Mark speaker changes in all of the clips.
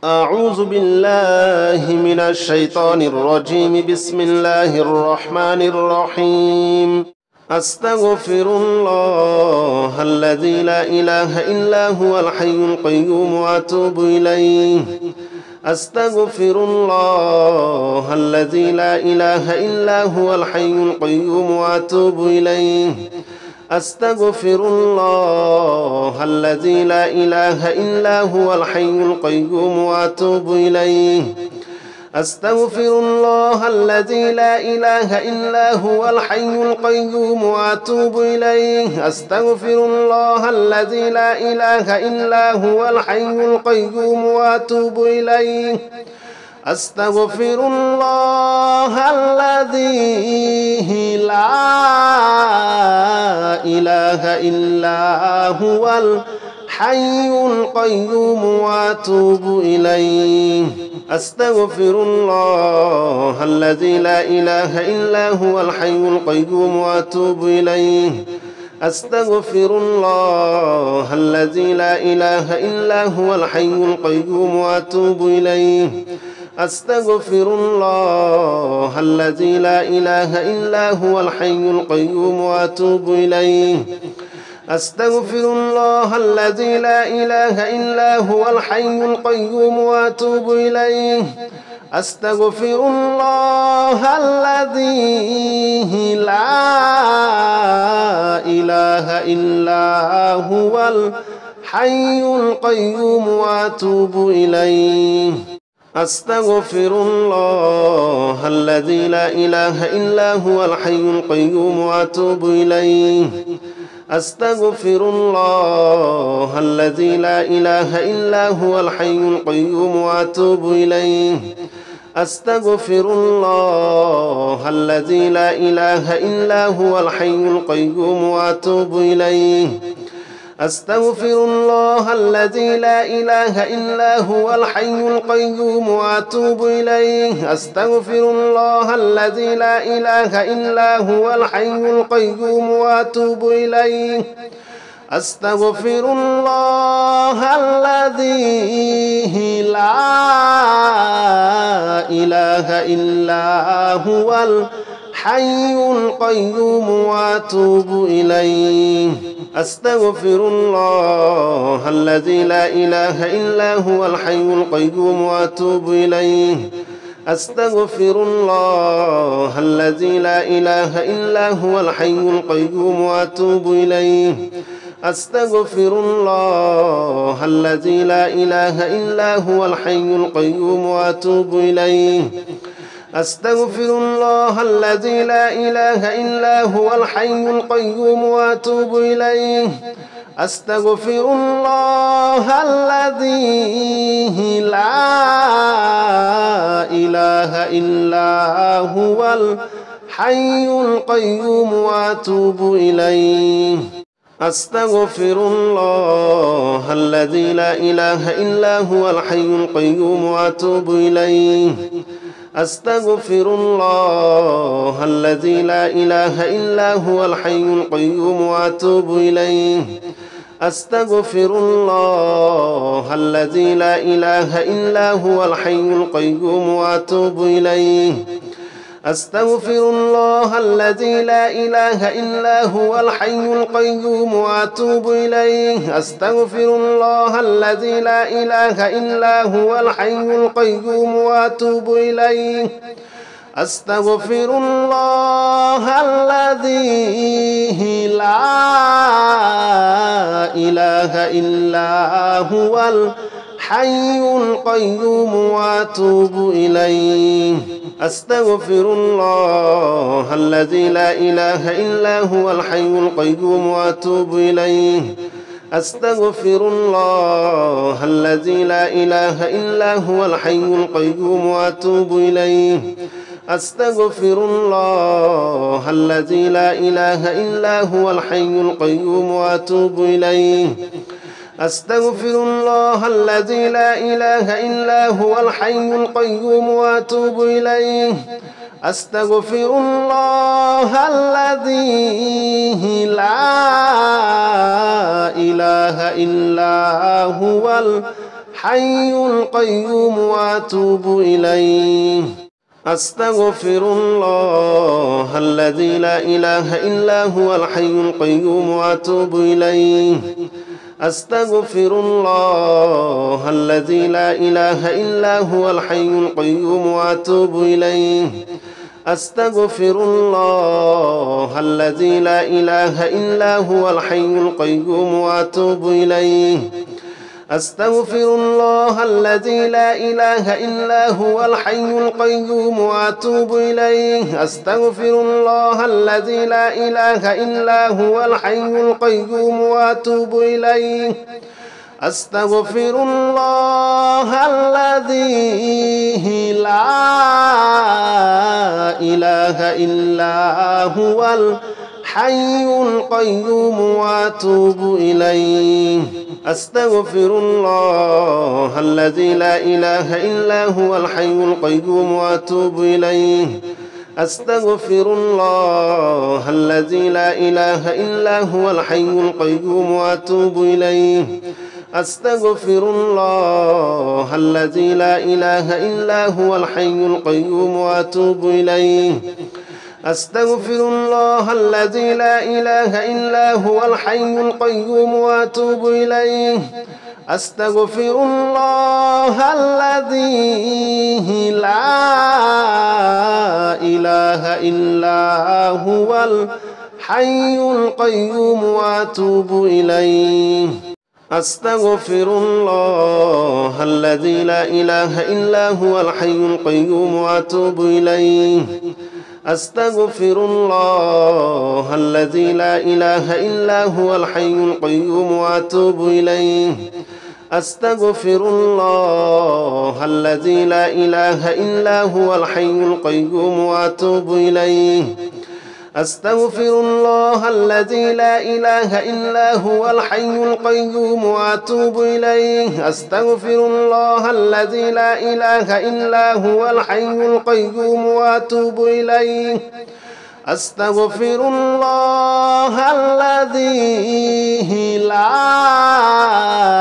Speaker 1: أعوذ بالله من الشيطان الرجيم. بسم الله الرحمن الرحيم. أستغفر الله الذي لا إله إلا هو الحي القيوم وأتوب إليه. أستغفر الله الذي لا إله إلا هو الحي القيوم وأتوب إليه. أستغفر الله الذي لا إله إلا هو الحي القيوم وأتوب إليه. أستغفر الله الذي لا إله إلا هو الحي القيوم وأتوب إليه. أستغفر الله الذي لا إله إلا هو الحي القيوم وأتوب إليه. أستغفر الله الذي لا إله إلا هو الحي القيوم وأتوب إليه. أستغفر الله الذي لا إله إلا هو الحي القيوم وأتوب إليه. أستغفر الله الذي لا إله إلا هو الحي القيوم وأتوب إليه. أستغفر الله الذي لا إله إلا هو الحي القيوم وأتوب إليه. أستغفر الله الذي لا إله إلا هو الحي القيوم وأتوب إليه. أستغفر الله الذي لا إله إلا هو الحي القيوم وأتوب إليه. أستغفر الله الذي لا إله إلا هو الحي القيوم وأتوب إليه. أستغفر الله الذي لا إله إلا هو الحي القيوم وأتوب إليه. أستغفر الله الذي لا إله إلا هو الحي القيوم وأتوب إليه. أستغفر الله الذي لا إله إلا هو الحي القيوم وأتوب إليه. أستغفر الله الذي لا إله إلا هو الحي القيوم وأتوب إليه. أستغفر الله الذي لا إله إلا هو الحي القيوم وأتوب إليه. أستغفر الله الذي لا إله إلا هو الحي القيوم وأتوب إليه. أستغفر الله الذي لا إله إلا هو الحي القيوم وأتوب إليه. أستغفر الله الذي لا إله إلا هو الحي القيوم وأتوب إليه. أستغفر الله الذي لا إله إلا هو الحي القيوم وأتوب إليه. أستغفر الله الذي لا إله إلا هو الحي القيوم وأتوب إليه. أستغفر الله الذي لا إله إلا هو الحي القيوم وأتوب إليه. أستغفر الله الذي لا إله إلا هو الحي القيوم وأتوب إليه. أستغفر الله الذي لا إله إلا هو الحي القيوم وأتوب إليه. أستغفر الله الذي لا إله إلا هو الحي القيوم وأتوب إليه. أستغفر الله الذي لا إله إلا هو الحي القيوم وأتوب إليه. أستغفر الله الذي لا إله إلا هو الحي القيوم وأتوب إليه. أستغفر الله الذي لا إله إلا هو الحي القيوم وأتوب إليه. أستغفر الله الذي لا إله إلا هو الحي القيوم وأتوب إليه. أستغفر الله الذي لا إله إلا هو الحي القيوم وأتوب إليه. أستغفر الله الذي لا إله إلا هو الحي القيوم وأتوب إليه. أستغفر الله الذي لا إله إلا هو الحي القيوم وأتوب إليه أستغفر الله الذي لا إله إلا هو الحي القيوم وأتوب إليه أستغفر الله الذي لا إله إلا هو الحي القيوم وأتوب إليه أستغفر الله الذي لا إله إلا هو الحي القيوم وأتوب إليه أستغفر الله الذي لا إله إلا هو الحي القيوم وأتوب إليه أستغفر الله الذي لا إله إلا هو الحي القيوم وأتوب إليه أستغفر الله الذي لا إله إلا هو الحي القيوم وأتوب إليه أستغفر الله الذي لا إله إلا هو الحي القيوم وأتوب إليه أستغفر الله الذي لا إله إلا هو الحي القيوم وأتوب إليه أستغفر الله الذي لا إله إلا هو الحي القيوم وأتوب إليه أستغفر الله الذي لا إله إلا هو الحي القيوم وأتوب إليه أستغفر الله الذي لا إله إلا هو الحي القيوم وأتوب إليه أستغفر الله الذي لا إله إلا هو الحي القيوم وأتوب إليه أستغفر الله الذي لا إله إلا هو الحي القيوم وأتوب إليه أستغفر الله الذي لا إله إلا هو الحي القيوم وأتوب إليه أستغفر الله الذي لا إله إلا هو الحي القيوم وأتوب إليه أستغفر الله الذي لا إله إلا هو الحي القيوم وأتوب إليه أستغفر الله الذي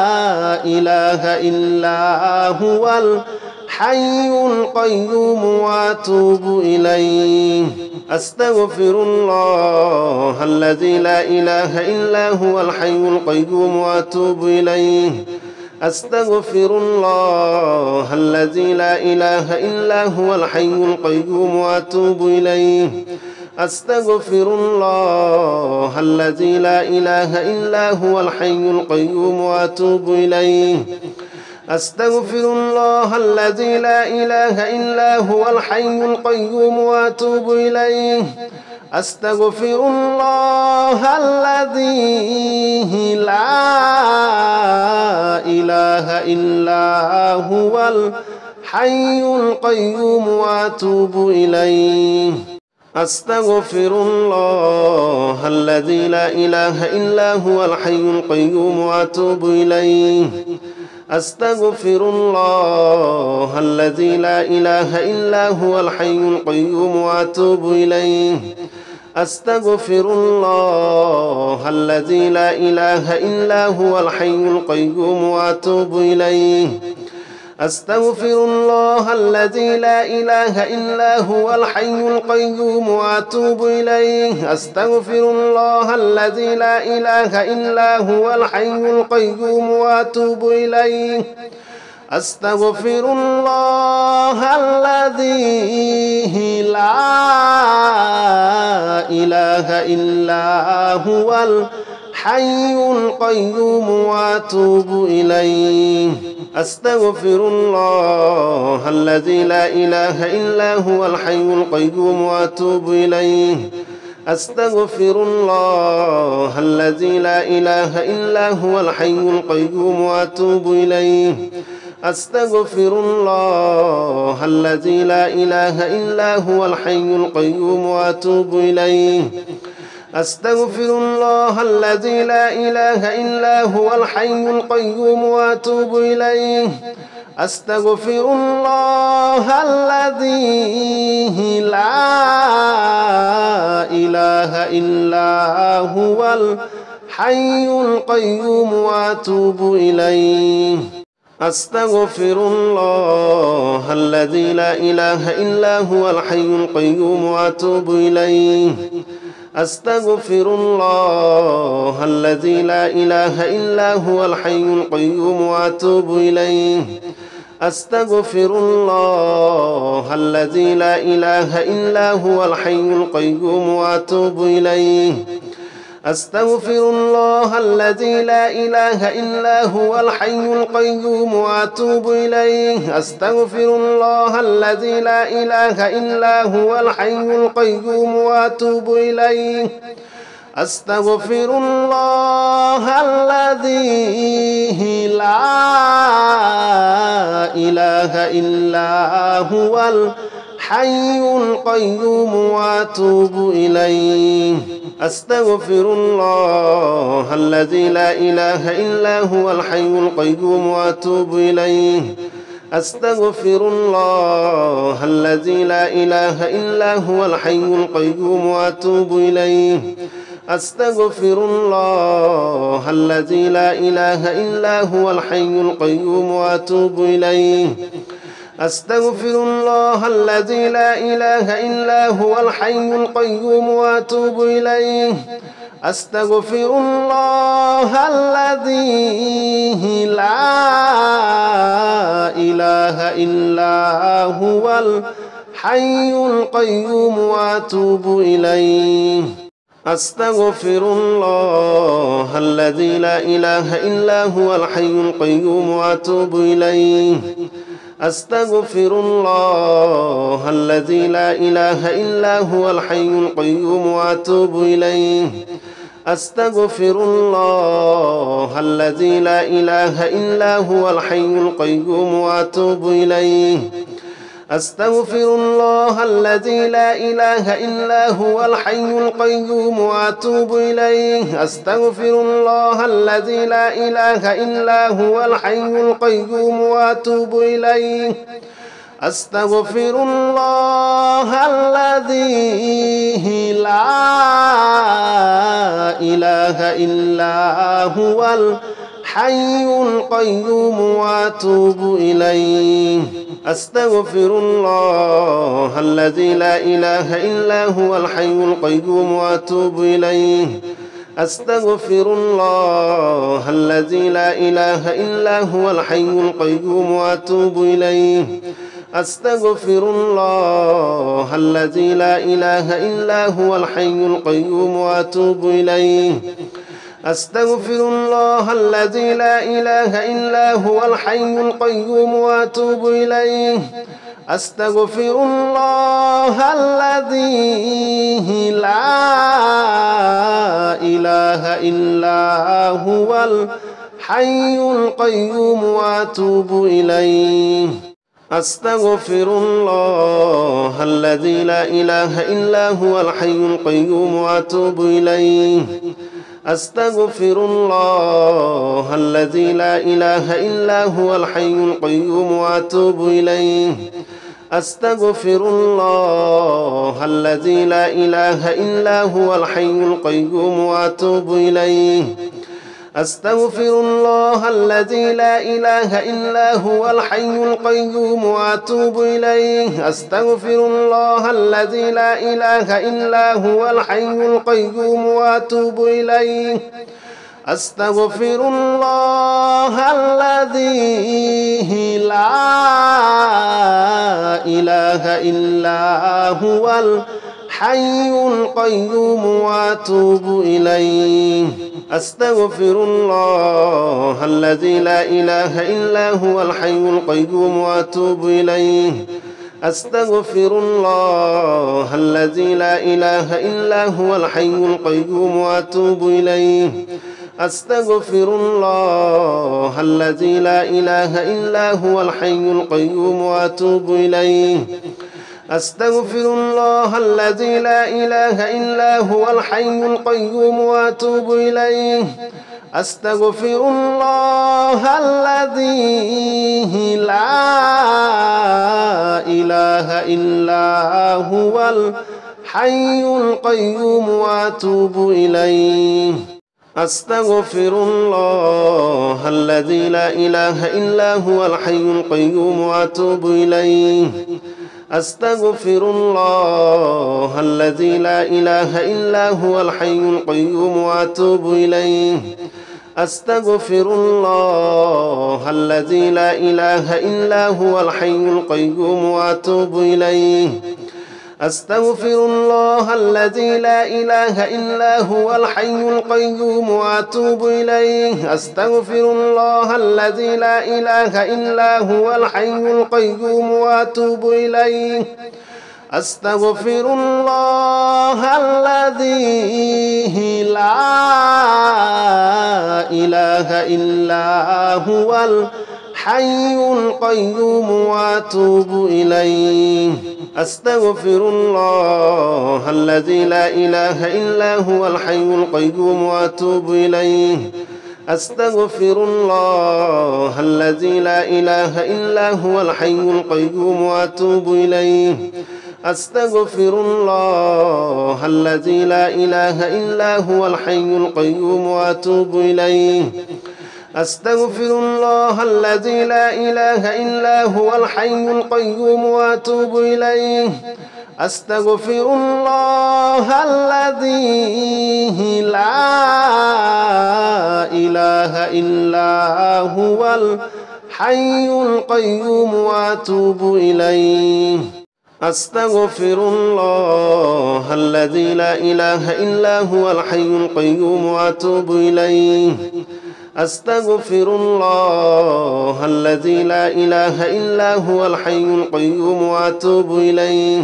Speaker 1: لا إله إلا هو الحي القيوم وأتوب إليه أستغفر الله الذي لا إله إلا هو الحي القيوم وأتوب إليه أستغفر الله الذي لا إله إلا هو الحي القيوم وأتوب إليه أستغفر الله الذي لا إله إلا هو الحي القيوم وأتوب إليه أستغفر الله الذي لا إله إلا هو الحي القيوم وأتوب إليه أستغفر الله الذي لا إله إلا هو الحي القيوم وأتوب إليه أستغفر الله الذي لا إله إلا هو الحي القيوم وأتوب إليه أستغفر الله الذي لا إله إلا هو الحي القيوم وأتوب إليه أستغفر الله الذي لا إله إلا هو الحي القيوم وأتوب إليه أستغفر الله الذي لا إله إلا هو الحي القيوم وأتوب إليه أستغفر الله الذي لا إله إلا هو الحي القيوم وأتوب إليه أستغفر الله الذي لا إله إلا هو الحي القيوم وأتوب إليه أستغفر الله الذي لا إله إلا هو الحي القيوم وأتوب إليه أستغفر الله الذي لا إله إلا هو الحي القيوم وأتوب إليه أستغفر الله الذي لا إله إلا هو الحي القيوم وأتوب إليه أستغفر الله الذي لا إله إلا هو الحي القيوم وأتوب إليه أستغفر الله الذي لا إله إلا هو الحي القيوم وأتوب إليه أستغفر الله الذي لا إله إلا هو الحي القيوم وأتوب إليه أستغفر الله الذي لا إله إلا هو الحي القيوم وأتوب إليه أستغفر الله الذي لا إله إلا هو الحي القيوم وأتوب إليه أستغفر الله الذي لا إله إلا هو الحي القيوم وأتوب إليه أستغفر الله الذي لا إله إلا هو الحي القيوم وأتوب إليه أستغفر الله الذي لا إله إلا هو الحي القيوم وأتوب إليه أستغفر الله الذي لا إله إلا هو الحي القيوم وأتوب إليه أستغفر الله الذي لا إله إلا هو الحي القيوم وأتوب إليه أستغفر الله الذي لا إله إلا هو الحي القيوم وأتوب إليه أستغفر الله الذي لا إله إلا هو الحي القيوم وأتوب إليه أستغفر الله الذي لا إله إلا هو الحي القيوم وأتوب إليه أستغفر الله الذي لا إله إلا هو الحي القيوم وأتوب إليه أستغفر الله الذي لا إله إلا هو الحي القيوم وأتوب إليه أستغفر الله الذي لا إله إلا هو الحي القيوم وأتوب إليه أستغفر الله الذي لا إله إلا هو الحي القيوم وأتوب إليه أستغفر الله الذي لا إله إلا هو الحي القيوم وأتوب إليه أستغفر الله الذي لا إله إلا هو الحي القيوم وأتوب إليه أستغفر الله الذي لا إله إلا هو الحي القيوم وأتوب إليه أستغفر الله الذي لا إله إلا هو الحي القيوم وأتوب إليه أستغفر الله الذي لا إله إلا هو الحي القيوم وأتوب إليه أستغفر الله الذي لا إله إلا هو الحي القيوم وأتوب إليه أستغفر الله الذي لا إله إلا هو الحي القيوم وأتوب إليه أستغفر الله الذي لا إله إلا هو الحي القيوم وأتوب إليه أستغفر الله الذي لا إله إلا هو الحي القيوم وأتوب إليه أستغفر الله الذي لا إله إلا هو الحي القيوم وأتوب إليه أستغفر الله الذي لا إله إلا هو الحي القيوم وأتوب إليه أستغفر الله الذي لا إله إلا هو الحي القيوم وأتوب إليه أستغفر الله الذي لا إله إلا هو الحي القيوم وأتوب إليه أستغفر الله الذي لا إله إلا هو الحي القيوم وأتوب إليه أستغفر الله الذي لا إله إلا هو الحي القيوم وأتوب إليه أستغفر الله الذي لا إله إلا هو الحي القيوم وأتوب إليه أستغفر الله الذي لا إله إلا هو الحي القيوم وأتوب إليه أستغفر الله الذي لا إله إلا هو الحي القيوم وأتوب إليه أستغفر الله الذي لا إله إلا هو الحي القيوم وأتوب إليه أستغفر الله الذي لا إله إلا هو الحي القيوم وأتوب إليه أستغفر الله الذي لا إله إلا هو الحي القيوم وأتوب إليه أستغفر الله الذي لا إله إلا هو الحي القيوم وأتوب إليه أستغفر الله الذي لا إله إلا هو الحي القيوم وأتوب إليه أستغفر الله الذي لا إله إلا هو الحي القيوم وأتوب إليه أستغفر الله الذي لا إله إلا هو الحي القيوم وأتوب إليه أستغفر الله الذي لا إله إلا هو الحي القيوم وأتوب إليه أستغفر الله الذي لا إله إلا هو الحي القيوم وأتوب إليه أستغفر الله الذي لا إله إلا هو الحي القيوم وأتوب إليه أستغفر الله الذي لا إله إلا هو الحي القيوم وأتوب إليه أستغفر الله الذي لا إله إلا هو الحي القيوم وأتوب إليه أستغفر الله الذي لا إله إلا هو الحي القيوم وأتوب إليه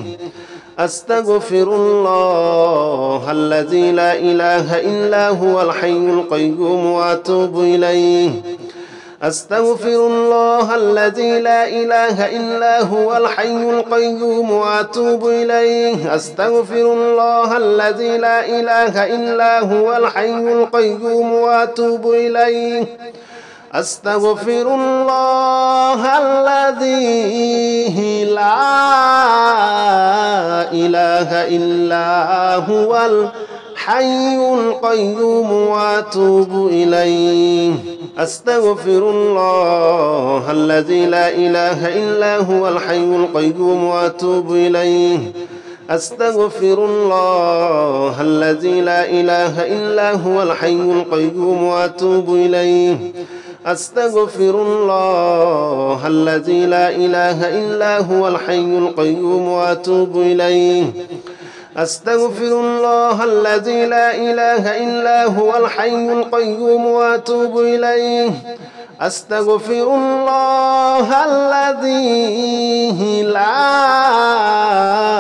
Speaker 1: أستغفر الله الذي لا إله إلا هو الحي القيوم وأتوب إليه أستغفر الله الذي لا إله إلا هو الحي القيوم وأتوب إليه أستغفر الله الذي لا إله إلا هو الحي القيوم وأتوب إليه أستغفر الله الذي لا إله إلا هو الحي القيوم وأتوب إليه أستغفر الله الذي لا إله إلا هو الحي القيوم وأتوب إليه أستغفر الله الذي لا إله إلا هو الحي القيوم وأتوب إليه أستغفر الله الذي لا إله إلا هو الحي القيوم وأتوب إليه أستغفر الله الذي لا إله إلا هو الحي القيوم وأتوب إليه أستغفر الله الذي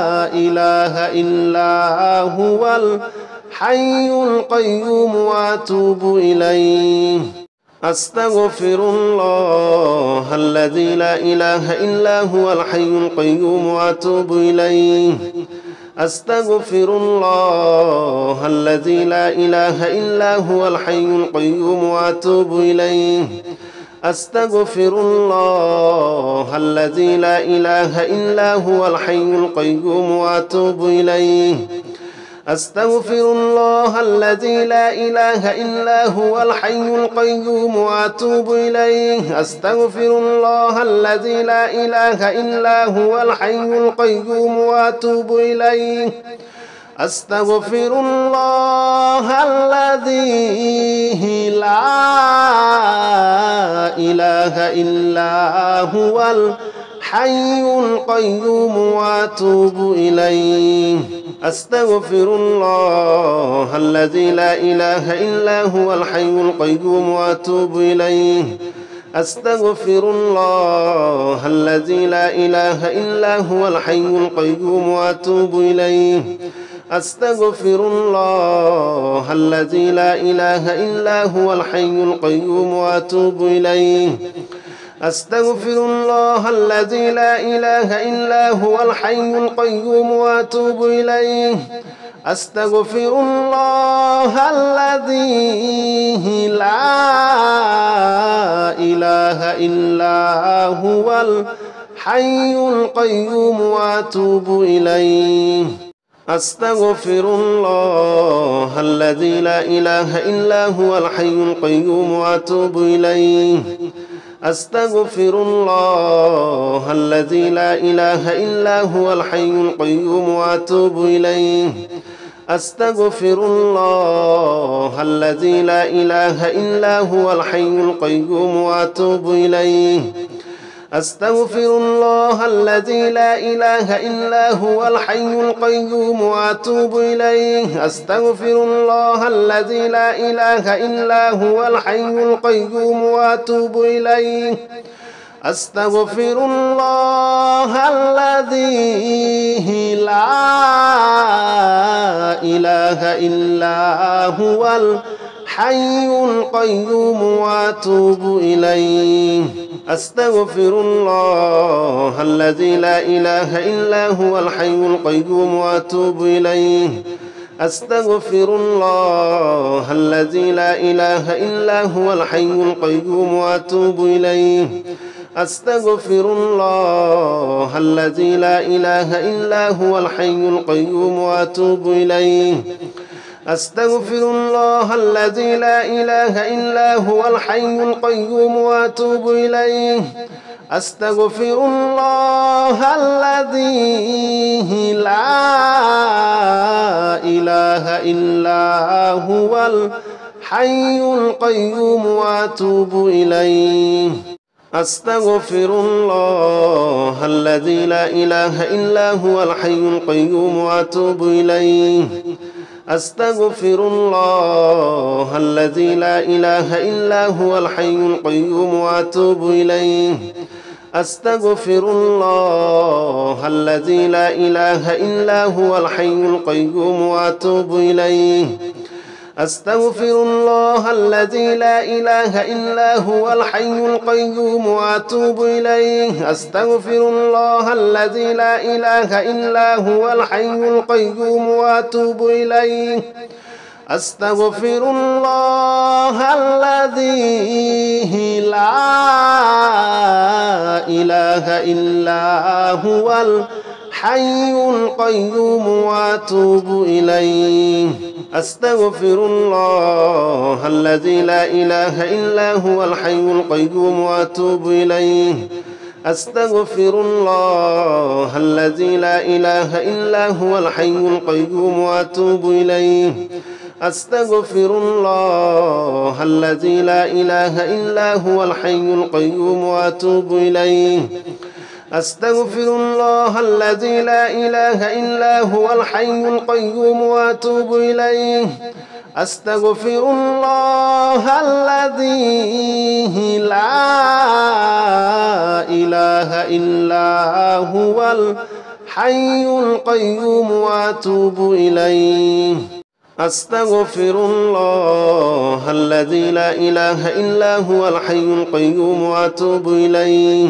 Speaker 1: لا إله إلا هو الحي القيوم وأتوب إليه أستغفر الله الذي لا إله إلا هو الحي القيوم وأتوب إليه أستغفر الله الذي لا إله إلا هو الحي القيوم وأتوب إليه أستغفر الله الذي لا إله إلا هو الحي القيوم وأتوب إليه أستغفر الله الذي لا إله إلا هو الحي القيوم وأتوب إليه أستغفر الله الذي لا إله إلا هو الحي القيوم وأتوب إليه أستغفر الله الذي لا إله إلا هو الحي القيوم وأتوب إليه أستغفر الله الذي لا إله إلا هو الحي القيوم وأتوب إليه أستغفر الله الذي لا إله إلا هو الحي القيوم وأتوب إليه أستغفر الله الذي لا إله إلا هو الحي القيوم وأتوب إليه أستغفر الله الذي لا إله إلا هو الحي القيوم وأتوب إليه أستغفر الله الذي لا إله إلا هو الحي القيوم وأتوب إليه أستغفر الله الذي لا إله إلا هو الحي القيوم وأتوب إليه أستغفر الله الذي لا إله إلا هو الحي القيوم وأتوب إليه أستغفر الله الذي لا إله إلا هو الحي القيوم وأتوب إليه أستغفر الله الذي لا إله إلا هو الحي القيوم وأتوب إليه أستغفر الله الذي لا إله إلا هو الحي القيوم وأتوب إليه أستغفر الله الذي لا إله إلا هو الحي القيوم وأتوب إليه أستغفر الله الذي لا إله إلا هو الحي القيوم وأتوب إليه أستغفر الله الذي لا إله إلا هو الحي القيوم وأتوب إليه أستغفر الله الذي لا إله إلا هو الحي القيوم وأتوب إليه أستغفر الله الذي لا إله إلا هو الحي القيوم وأتوب إليه أستغفر الله الذي لا إله إلا هو الحي القيوم وأتوب إليه أستغفر الله الذي لا إله إلا هو الحي القيوم وأتوب إليه أستغفر الله الذي لا إله إلا هو الحي القيوم وأتوب إليه أستغفر الله الذي لا إله إلا هو الحي القيوم وأتوب إليه أستغفر الله الذي لا إله إلا هو الحي القيوم وأتوب إليه أستغفر الله الذي لا إله إلا هو الحي القيوم وأتوب إليه أستغفر الله الذي لا إله إلا هو الحي القيوم وأتوب إليه أستغفر الله الذي لا إله إلا هو الحي القيوم وأتوب إليه أستغفر الله الذي لا إله إلا هو الحي القيوم وأتوب إليه أستغفر الله الذي لا إله إلا هو الحي القيوم وأتوب إليه أستغفر الله الذي لا إله إلا هو الحي القيوم وأتوب إليه أستغفر الله الذي لا إله إلا هو الحي القيوم وأتوب إليه أستغفر الله الذي لا إله إلا هو الحي القيوم وأتوب إليه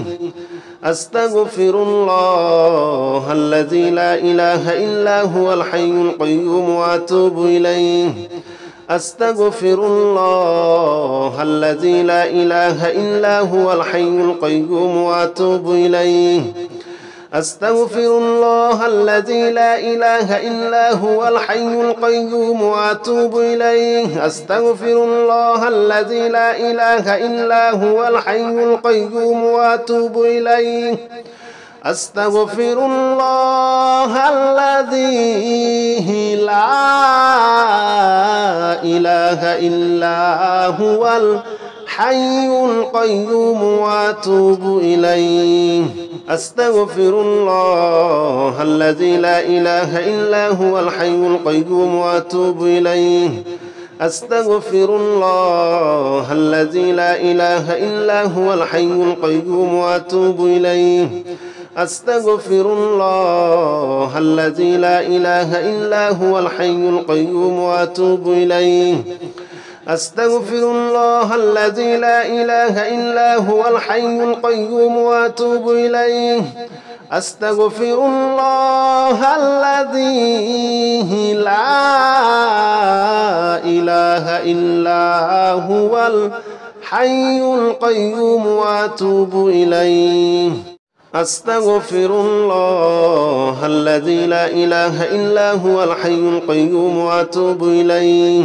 Speaker 1: أستغفر الله الذي لا إله إلا هو الحي القيوم وأتوب إليه أستغفر الله الذي لا إله إلا هو الحي القيوم وأتوب إليه أستغفر الله الذي لا إله إلا هو الحي القيوم وأتوب إليه أستغفر الله الذي لا إله إلا هو الحي القيوم وأتوب إليه أستغفر الله الذي لا إله إلا هو الحي القيوم وأتوب إليه أستغفر الله الذي لا إله إلا هو الحي القيوم وأتوب إليه أستغفر الله الذي لا إله إلا هو الحي القيوم وأتوب إليه أستغفر الله الذي لا إله إلا هو الحي القيوم وأتوب إليه أستغفر الله الذي لا إله إلا هو الحي القيوم وأتوب إليه أستغفر الله الذي لا إله إلا هو الحي القيوم وأتوب إليه أستغفر الله الذي لا إله إلا هو الحي القيوم وأتوب إليه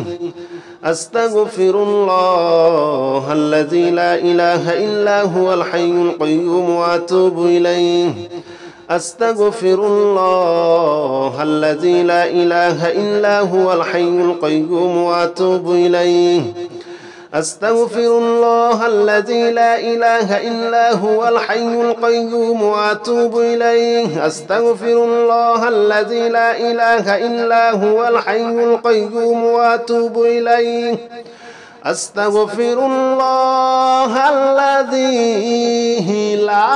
Speaker 1: أستغفر الله الذي لا إله إلا هو الحي القيوم وأتوب إليه أستغفر الله الذي لا إله إلا هو الحي القيوم وأتوب إليه أستغفر الله الذي لا إله إلا هو الحي القيوم وأتوب إليه أستغفر الله الذي لا إله إلا هو الحي القيوم وأتوب إليه أستغفر الله الذي لا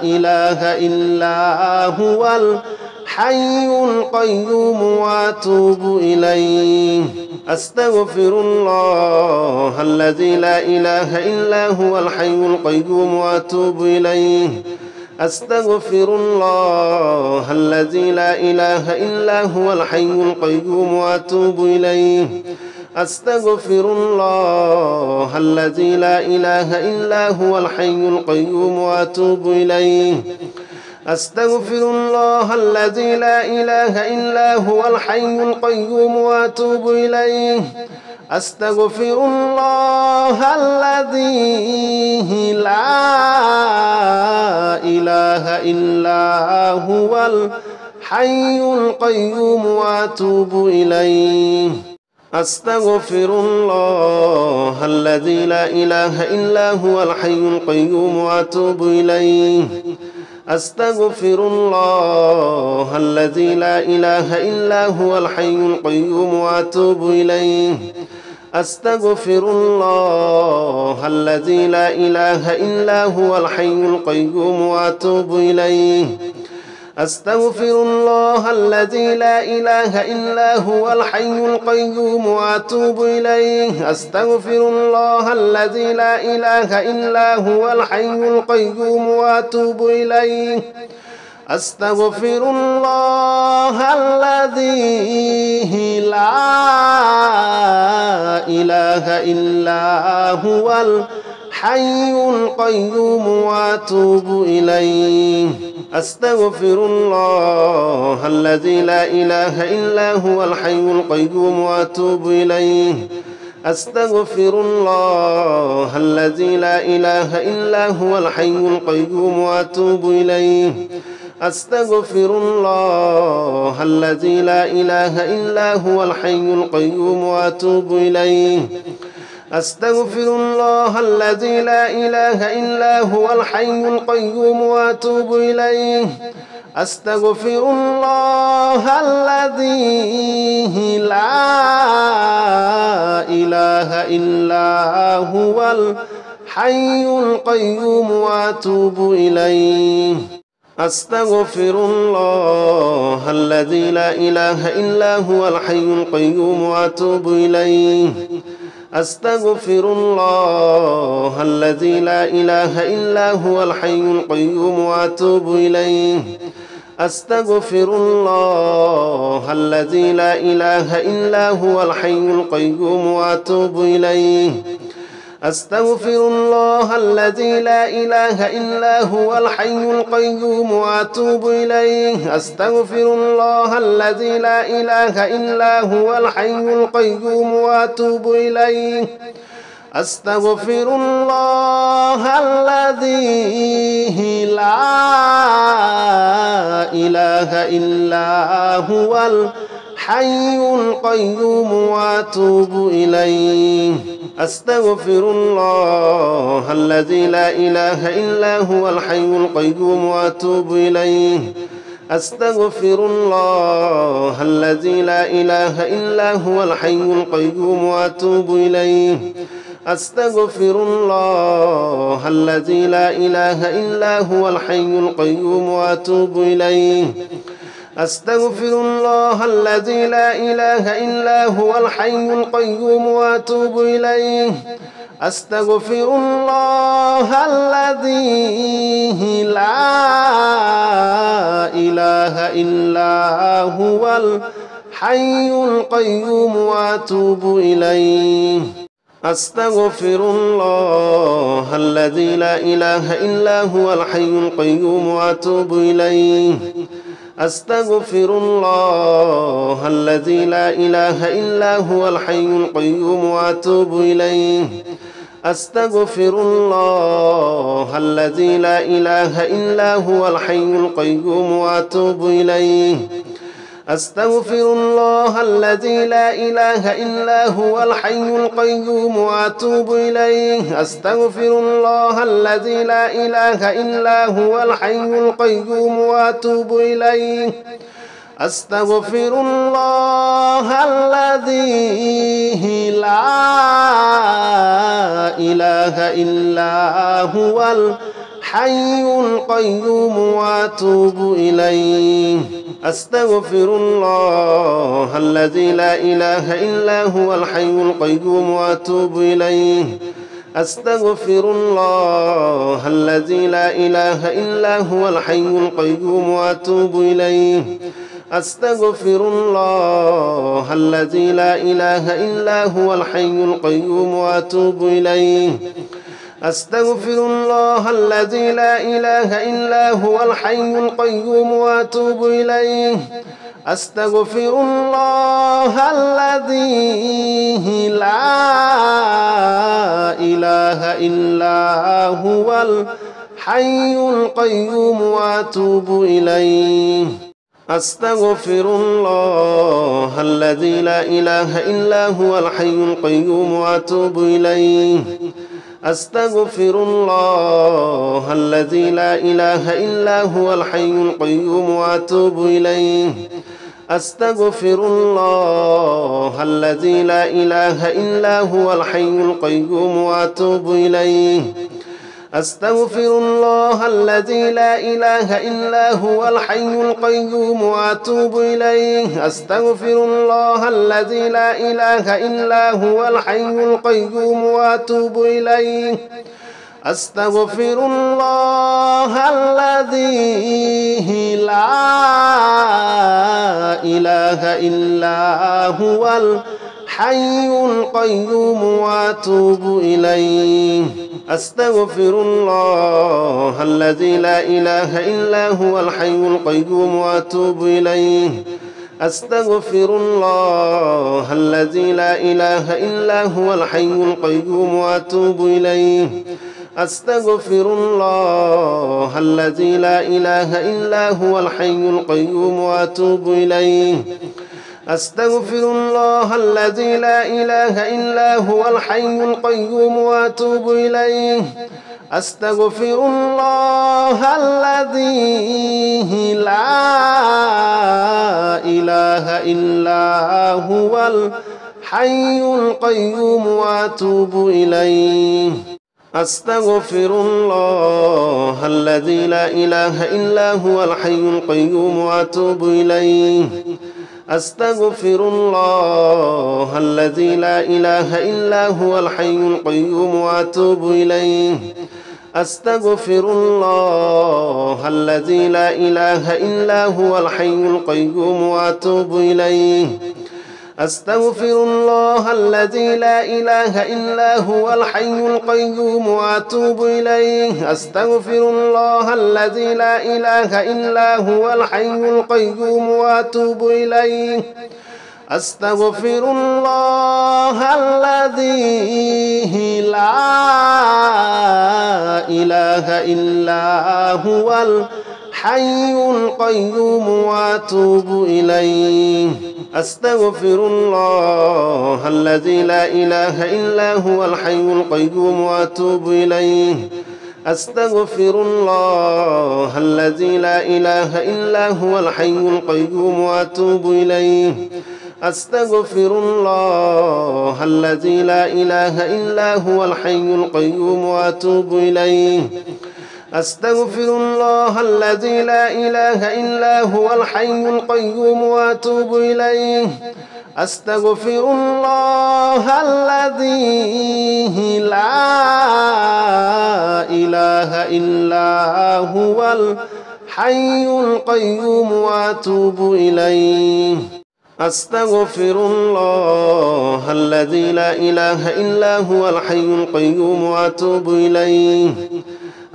Speaker 1: إله إلا هو الحي القيوم وأتوب إليه أستغفر الله الذي لا إله إلا هو الحي القيوم وأتوب إليه أستغفر الله الذي لا إله إلا هو الحي القيوم وأتوب إليه أستغفر الله الذي لا إله إلا هو الحي القيوم وأتوب إليه أستغفر الله الذي لا إله إلا هو الحي القيوم وأتوب إليه أستغفر الله الذي لا إله إلا هو الحي القيوم وأتوب إليه أستغفر الله الذي لا إله إلا هو الحي القيوم وأتوب إليه أستغفر الله الذي لا إله إلا هو الحي القيوم وأتوب إليه أستغفر الله الذي لا إله إلا هو الحي القيوم وأتوب إليه أستغفر الله الذي لا إله إلا هو الحي القيوم وأتوب إليه أستغفر الله الذي لا إله إلا هو الحي القيوم وأتوب إليه أستغفر الله الذي لا إله إلا هو الحي القيوم وأتوب إليه أستغفر الله الذي لا إله إلا هو الحي القيوم وأتوب إليه أستغفر الله الذي لا إله إلا هو الحي القيوم وأتوب إليه أستغفر الله الذي لا إله إلا هو الحي القيوم وأتوب إليه أستغفر الله الذي لا إله إلا هو الحي القيوم وأتوب إليه أستغفر الله الذي لا إله إلا هو الحي القيوم وأتوب إليه أستغفر الله الذي لا إله إلا هو الحي القيوم وأتوب إليه أستغفر الله الذي لا إله إلا هو الحي القيوم وأتوب إليه أستغفر الله الذي لا إله إلا هو الحي القيوم وأتوب إليه أستغفر الله الذي لا إله إلا هو الحي القيوم وأتوب إليه أستغفر الله الذي لا إله إلا هو الحي القيوم وأتوب إليه أستغفر الله الذي لا إله إلا هو الحي القيوم وأتوب إليه أستغفر الله الذي لا إله إلا هو الحي القيوم وأتوب إليه أستغفر الله الذي لا إله إلا هو الحي القيوم وأتوب إليه أستغفر الله الذي لا إله إلا هو الحي القيوم وأتوب إليه أستغفر الله الذي لا إله إلا هو الحي القيوم وأتوب إليه أستغفر الله الذي لا إله إلا هو الحي القيوم وأتوب إليه أستغفر الله الذي لا إله إلا هو الحي القيوم وأتوب إليه أستغفر الله الذي لا إله إلا هو الحي القيوم وأتوب إليه أستغفر الله الذي لا إله إلا هو الحي القيوم وأتوب إليه أستغفر الله الذي لا إله إلا هو الحي القيوم وأتوب إليه أستغفر الله الذي لا إله إلا هو الحي القيوم وأتوب إليه أستغفر الله الذي لا إله إلا هو الحي القيوم وأتوب إليه أستغفر الله الذي لا إله إلا هو الحي القيوم وأتوب إليه أستغفر الله الذي لا إله إلا هو الحي القيوم وأتوب إليه أستغفر الله الذي لا إله إلا هو الحي القيوم وأتوب إليه أستغفر الله الذي لا إله إلا هو الحي القيوم وأتوب إليه أستغفر الله الذي لا إله إلا هو الحي القيوم وأتوب إليه أستغفر الله الذي لا إله إلا هو الحي القيوم وأتوب إليه أستغفر الله الذي لا إله إلا هو الحي القيوم وأتوب إليه أستغفر الله الذي لا إله إلا هو الحي القيوم وأتوب إليه أستغفر الله الذي لا إله إلا هو الحي القيوم وأتوب إليه أستغفر الله الذي لا إله إلا هو الحي القيوم وأتوب إليه أستغفر الله الذي لا إله إلا هو الحي القيوم وأتوب إليه أستغفر الله الذي لا إله إلا هو الحي القيوم وأتوب إليه أستغفر الله الذي لا إله إلا هو الحي القيوم وأتوب إليه أستغفر الله الذي لا إله إلا هو الحي القيوم وأتوب إليه أستغفر الله الذي لا إله إلا هو الحي القيوم وأتوب إليه أستغفر الله الذي لا إله إلا هو الحي القيوم وأتوب إليه أستغفر الله الذي لا إله إلا هو الحي القيوم وأتوب إليه أستغفر الله الذي لا إله إلا هو الحي القيوم وأتوب إليه أستغفر الله الذي لا إله إلا هو الحي القيوم وأتوب إليه أستغفر الله الذي لا إله إلا هو الحي القيوم وأتوب إليه أستغفر الله الذي لا إله إلا هو الحي القيوم وأتوب إليه أستغفر الله الذي لا إله إلا هو الحي القيوم وأتوب إليه أستغفر الله الذي لا إله إلا هو الحي القيوم وأتوب إليه أستغفر الله الذي لا إله إلا هو الحي القيوم وأتوب إليه أستغفر الله الذي لا إله إلا هو الحي القيوم وأتوب إليه أستغفر الله الذي لا إله إلا هو الحي القيوم وأتوب إليه أستغفر الله الذي لا إله إلا هو الحي القيوم وأتوب إليه أستغفر الله الذي لا إله إلا هو الحي القيوم وأتوب إليه.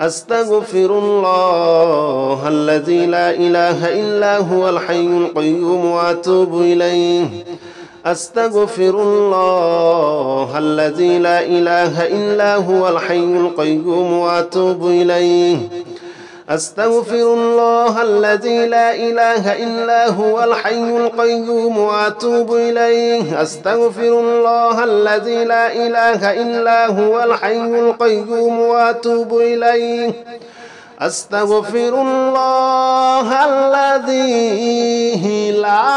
Speaker 1: أستغفر الله الذي لا إله إلا هو الحي القيوم وأتوب إليه. أستغفر الله الذي لا إله إلا هو الحي القيوم وأتوب إليه. أستغفر الله الذي لا إله إلا هو الحي القيوم وأتوب إليه. أستغفر الله الذي لا إله إلا هو الحي القيوم وأتوب إليه. أستغفر الله الذي لا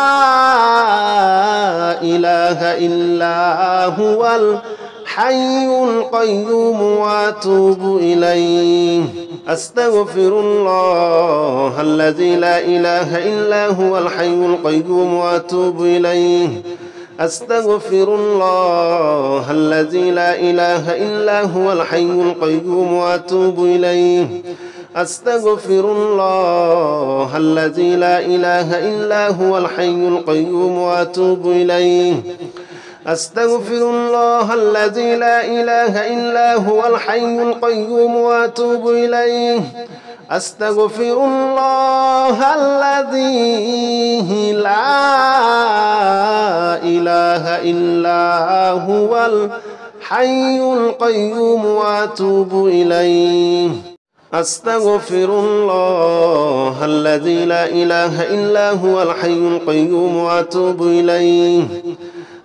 Speaker 1: إله إلا هو الحي القيوم وأتوب إليه. أستغفر الله الذي لا إله إلا هو الحي القيوم وأتوب إليه. أستغفر الله الذي لا إله إلا هو الحي القيوم وأتوب إليه. أستغفر الله الذي لا إله إلا هو الحي القيوم وأتوب إليه. أستغفر الله الذي لا إله إلا هو الحي القيوم وأتوب إليه. أستغفر الله الذي لا إله إلا هو الحي القيوم وأتوب إليه. أستغفر الله الذي لا إله إلا هو الحي القيوم وأتوب إليه.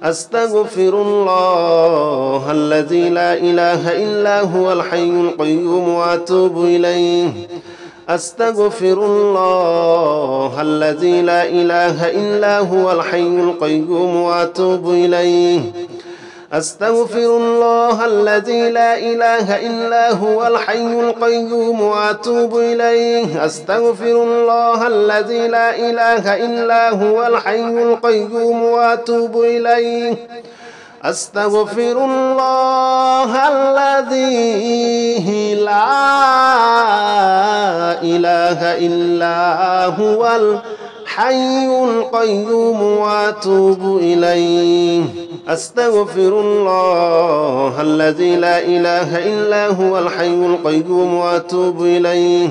Speaker 1: أستغفر الله الذي لا إله إلا هو الحي القيوم وأتوب إليه. أستغفر الله الذي لا إله إلا هو الحي القيوم وأتوب إليه. أستغفر الله الذي لا إله إلا هو الحي القيوم وأتوب إليه. أستغفر الله الذي لا إله إلا هو الحي القيوم وأتوب إليه. أستغفر الله الذي لا إله إلا هو الحي القيوم وأتوب إليه. أستغفر الله الذي لا إله إلا هو الحي القيوم وأتوب إليه.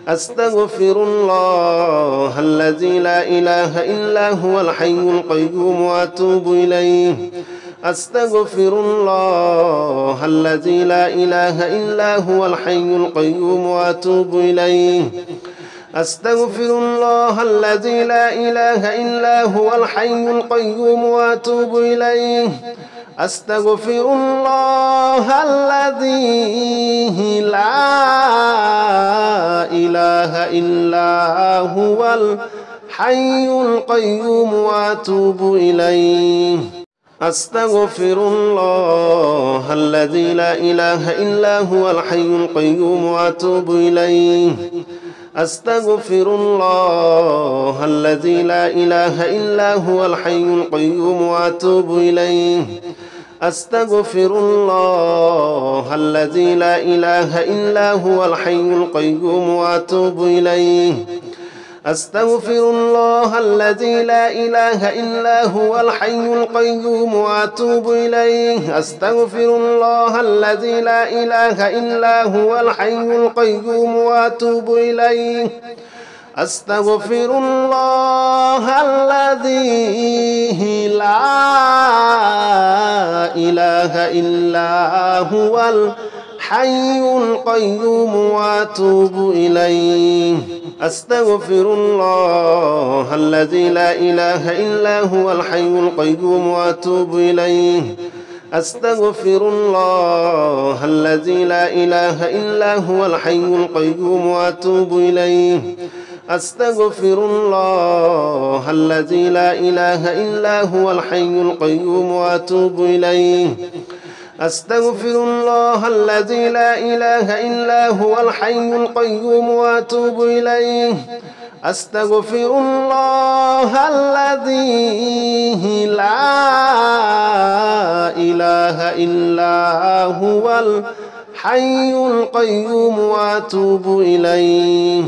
Speaker 1: أستغفر الله الذي لا إله إلا هو الحي القيوم وأتوب إليه. أستغفر الله الذي لا إله إلا هو الحي القيوم وأتوب إليه. أستغفر الله الذي لا إله إلا هو الحي القيوم وأتوب إليه. أستغفر الله الذي لا إله إلا هو الحي القيوم وأتوب إليه. أستغفر الله الذي لا إله إلا هو الحي القيوم وأتوب إليه. أستغفر الله الذي لا إله إلا هو الحي القيوم وأتوب إليه. أستغفر الله الذي لا إله إلا هو الحي القيوم وأتوب إليه. أستغفر الله الذي لا إله إلا هو الحي القيوم وأتوب إليه. أستغفر الله الذي لا إله إلا هو الحي القيوم وأتوب إليه. أستغفر الله الذي لا إله إلا هو الحي القيوم وأتوب إليه. أستغفر الله الذي لا إله إلا هو الحي القيوم وأتوب إليه. أستغفر الله الذي لا إله إلا هو الحي القيوم وأتوب إليه. أستغفر الله الذي لا إله إلا هو الحي القيوم وأتوب إليه. أستغفر الله الذي لا إله إلا هو الحي القيوم وأتوب إليه. أستغفر الله الذي لا إله إلا هو الحي القيوم وأتوب إليه.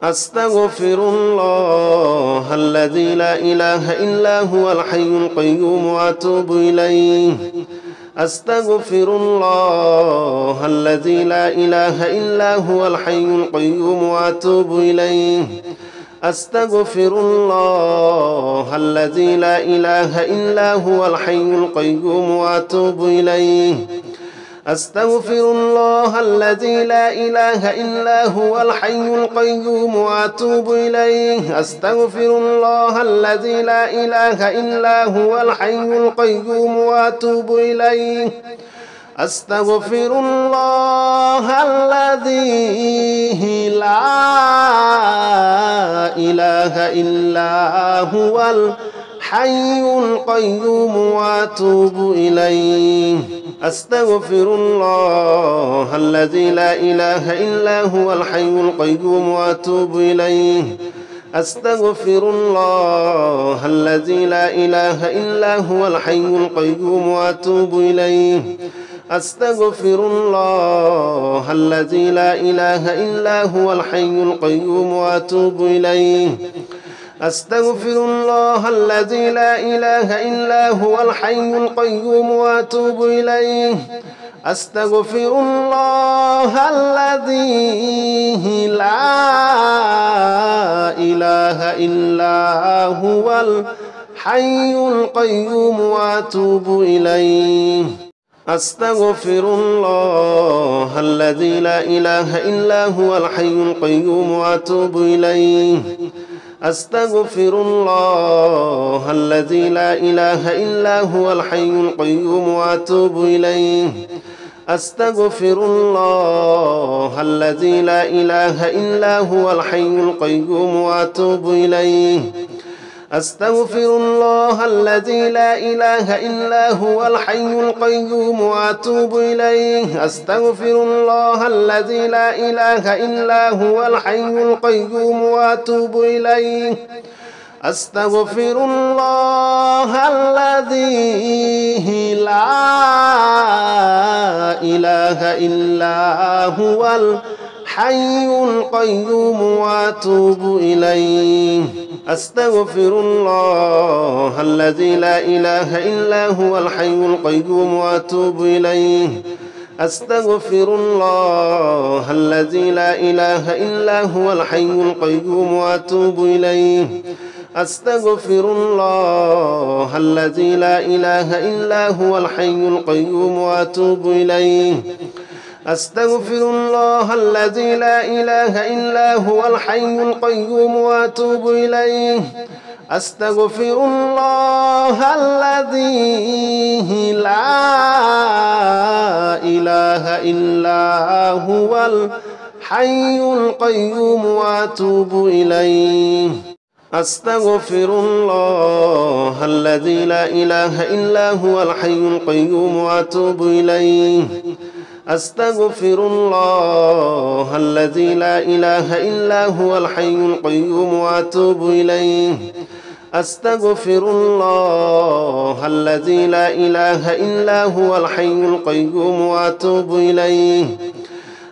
Speaker 1: أستغفر الله الذي لا إله إلا هو الحي القيوم وأتوب إليه أستغفر الله الذي لا إله إلا هو الحي القيوم وأتوب إليه أستغفر الله الذي لا إله إلا هو الحي القيوم وأتوب إليه أستغفر الله الذي لا إله إلا هو الحي القيوم وأتوب إليه أستغفر الله الذي لا إله إلا هو الحي القيوم وأتوب إليه أستغفر الله الذي لا إله إلا هو الحي القيوم وأتوب إليه أستغفر الله الذي لا إله إلا هو الحي القيوم وأتوب إليه أستغفر الله الذي لا إله إلا هو الحي القيوم وأتوب إليه أستغفر الله الذي لا إله إلا هو الحي القيوم وأتوب إليه أستغفر الله الذي لا إله إلا هو الحي القيوم وأتوب إليه أستغفر الله الذي لا إله إلا هو الحي القيوم وأتوب إليه أستغفر الله الذي لا إله إلا هو الحي القيوم وأتوب إليه أستغفر الله الذي لا إله إلا هو الحي القيوم وأتوب إليه أستغفر الله الذي لا إله إلا هو الحي القيوم وأتوب إليه أستغفر الله الذي لا إله إلا هو الحي القيوم وأتوب إليه أستغفر الله الذي لا إله إلا هو الحي القيوم وأتوب إليه أستغفر الله الذي لا إله إلا هو الحي القيوم وأتوب إليه أستغفر الله الذي لا إله إلا هو الحي القيوم وأتوب إليه أستغفر الله الذي لا إله إلا هو الحي القيوم وأتوب إليه أستغفر الله الذي لا إله إلا هو الحي القيوم وأتوب إليه أستغفر الله الذي لا إله إلا هو الحي القيوم وأتوب إليه أستغفر الله الذي لا إله إلا هو الحي القيوم وأتوب إليه أستغفر الله الذي لا إله إلا هو الحي القيوم وأتوب إليه أستغفر الله الذي لا إله إلا هو الحي القيوم وأتوب إليه أستغفر الله الذي لا إله إلا هو الحي القيوم وأتوب إليه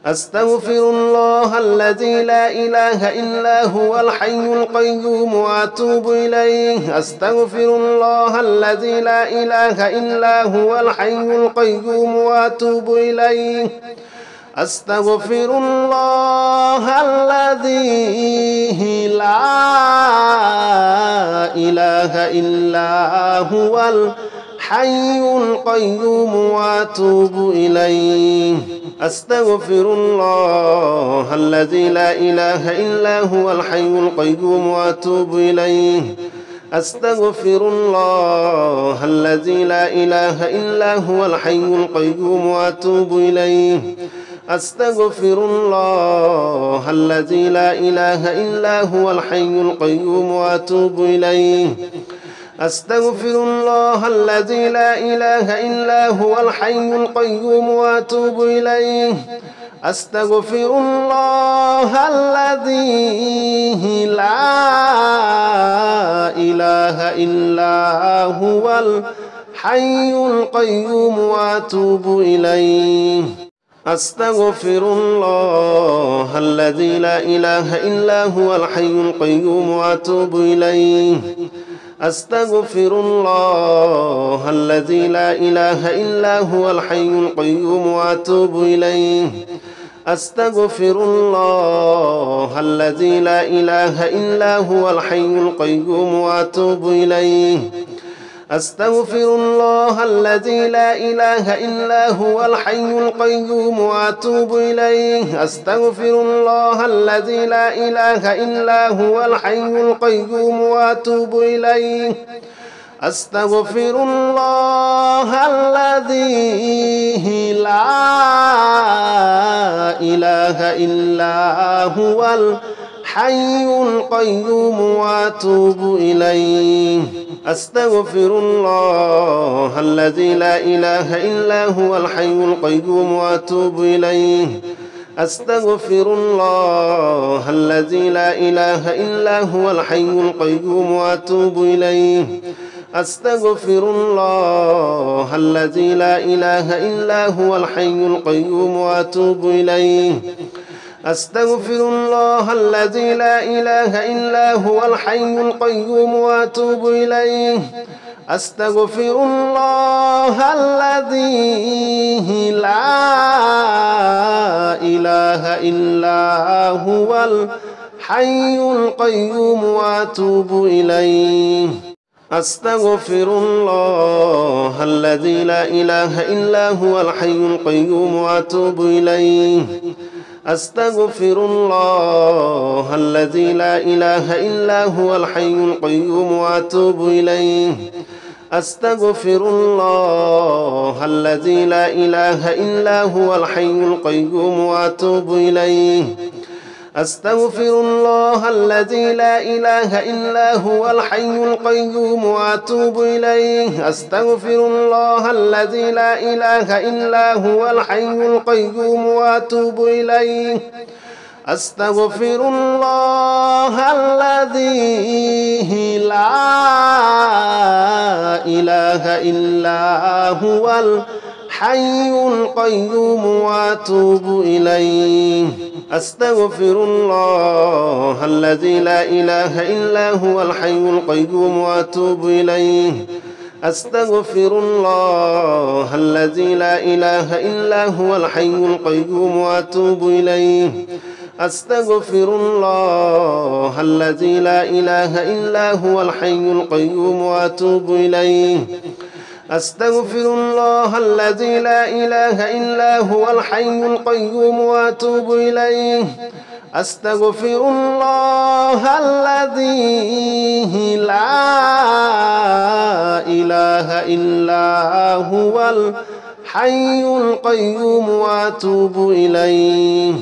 Speaker 1: أستغفر الله الذي لا إله إلا هو الحي القيوم وأتوب إليه أستغفر الله الذي لا إله إلا هو الحي القيوم وأتوب إليه أستغفر الله الذي لا إله إلا هو الحي القيوم وأتوب إليه أستغفر الله الذي لا إله إلا هو الحي القيوم وأتوب إليه أستغفر الله الذي لا إله إلا هو الحي القيوم وأتوب إليه أستغفر الله الذي لا إله إلا هو الحي القيوم وأتوب إليه أستغفر الله الذي لا إله إلا هو الحي القيوم وأتوب إليه أستغفر الله الذي لا إله إلا هو الحي القيوم وأتوب إليه أستغفر الله الذي لا إله إلا هو الحي القيوم وأتوب إليه أستغفر الله الذي لا إله إلا هو الحي القيوم وأتوب إليه أستغفر الله الذي لا إله إلا هو الحي القيوم وأتوب إليه أستغفر الله الذي لا إله إلا هو الحي القيوم وأتوب إليه أستغفر الله الذي لا إله إلا هو الحي القيوم وأتوب إليه أستغفر الله الذي لا إله إلا هو الحي القيوم وأتوب إليه أستغفر الله الذي لا إله إلا هو الحي القيوم وأتوب إليه أستغفر الله الذي لا إله إلا هو الحي القيوم وأتوب إليه أستغفر الله الذي لا إله إلا هو الحي القيوم وأتوب إليه أستغفر الله الذي لا إله إلا هو الحي القيوم وأتوب إليه أستغفر الله الذي لا إله إلا هو الحي القيوم وأتوب إليه أستغفر الله الذي لا إله إلا هو الحي القيوم وأتوب إليه أستغفر الله الذي لا إله إلا هو الحي القيوم وأتوب إليه أستغفر الله الذي لا إله إلا هو الحي القيوم وأتوب إليه أستغفر الله الذي لا إله إلا هو الحي القيوم وأتوب إليه أستغفر الله الذي لا إله إلا هو الحي القيوم وأتوب إليه أستغفر الله الذي لا إله إلا هو الحي القيوم وأتوب إليه أستغفر الله الذي لا إله إلا هو الحي القيوم وأتوب إليه أستغفر الله الذي لا إله إلا هو الحي القيوم وأتوب إليه أستغفر الله الذي لا إله إلا هو الحي القيوم وأتوب إليه أستغفر الله الذي لا إله إلا هو الحي القيوم وأتوب إليه أستغفر الله الذي لا إله إلا هو الحي القيوم وأتوب إليه